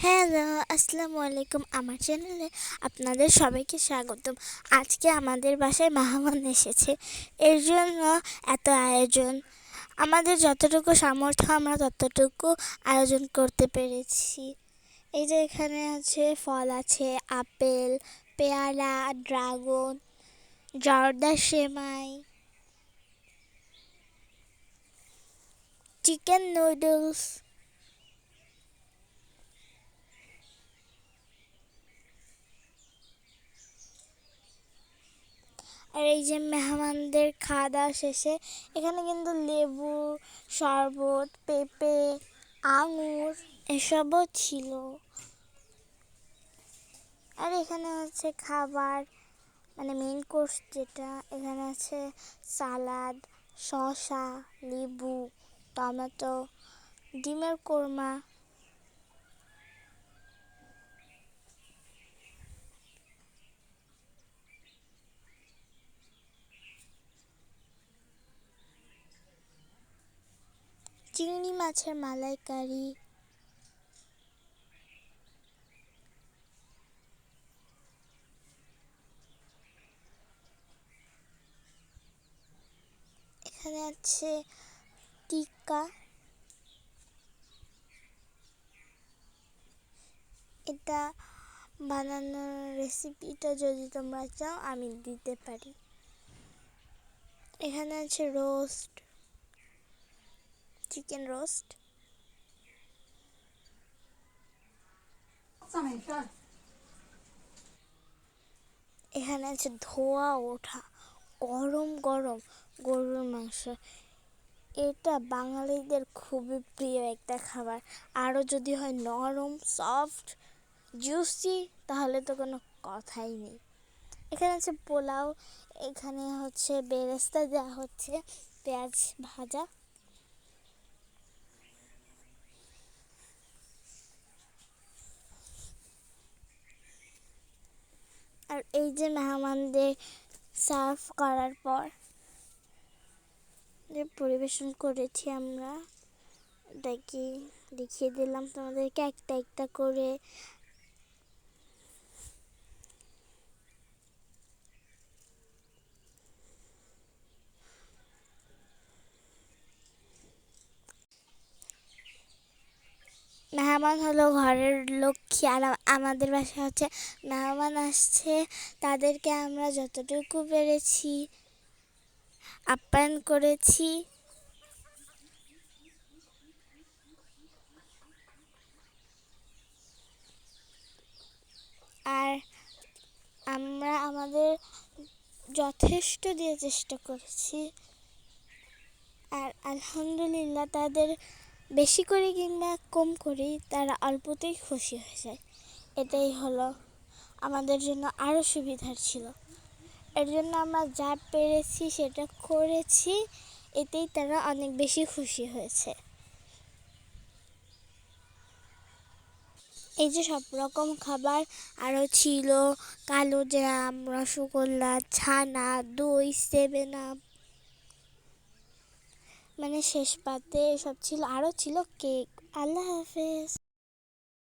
Hello, আসসালামু আলাইকুম। আমার চ্যানেলে আপনাদের সবাইকে স্বাগতম। আজকে আমাদের বাসায় মেহমান এসেছে, এর জন্য এত আয়োজন। আমাদের যতটুকু সামর্থ্য আমরা ততটুকু আয়োজন করতে পেরেছি। এই যে এখানে আছে ফল, আছে আপেল, পেয়ারা, ড্রাগন, জর্দা, সেমাই, চিকেন নুডলস। আর এই যে মেহমানদের খাওয়া দাওয়া শেষে এখানে কিন্তু লেবু শরবত, পেঁপে, আঙুর এসবও ছিল। আর এখানে হচ্ছে খাবার, মানে মেইন কোর্স যেটা, এখানে আছে সালাদ, শসা, লেবু, টমেটো, ডিমের কোরমা, চিংড়ি মাছের মালাইকারি। এখানে আছে টিক্কা। এটা বানানোর রেসিপিটা যদি তোমরা চাও আমি দিতে পারি। এখানে আছে রোস্ট, চিকেন রোস্ট। এখানে আছে ধোয়া ওঠা গরম গরম গরুর মাংস। এটা বাঙালিদের খুবই প্রিয় একটা খাবার। আরও যদি হয় নরম, সফট, জুসি, তাহলে তো কোনো কথাই নেই। এখানে আছে পোলাও। এখানে হচ্ছে বেরেস্তা দেওয়া হচ্ছে, পেঁয়াজ ভাজা। আর এই যে মেহমানদের সার্ভ করার পর যে পরিবেশন করেছি আমরা, এটাকে দেখিয়ে দিলাম তোমাদেরকে একটা একটা করে। মেহমান হলো ঘরের লক্ষ্মী। আর আমাদের বাসায় হচ্ছে মেহমান আসছে, তাদেরকে আমরা যতটুকু পেরেছি আপ্যায়ন করেছি। আর আমরা আমাদের যথেষ্ট দিয়ে চেষ্টা করেছি। আর আলহামদুলিল্লাহ, তাদের বেশি করে কিংবা কম করেই তারা অল্পতেই খুশি হয়ে যায়। এটাই হলো আমাদের জন্য আরও সুবিধার ছিল। এর জন্য আমরা যা পেরেছি সেটা করেছি, এতেই তারা অনেক বেশি খুশি হয়েছে। এই যে সব রকম খাবার আরও ছিল, কালো জাম, রসগোল্লা, ছানা, দই, 7 আপ, মানে শেষ পাতে এসব ছিল। আরও ছিল কেক। আল্লাহ হাফেজ।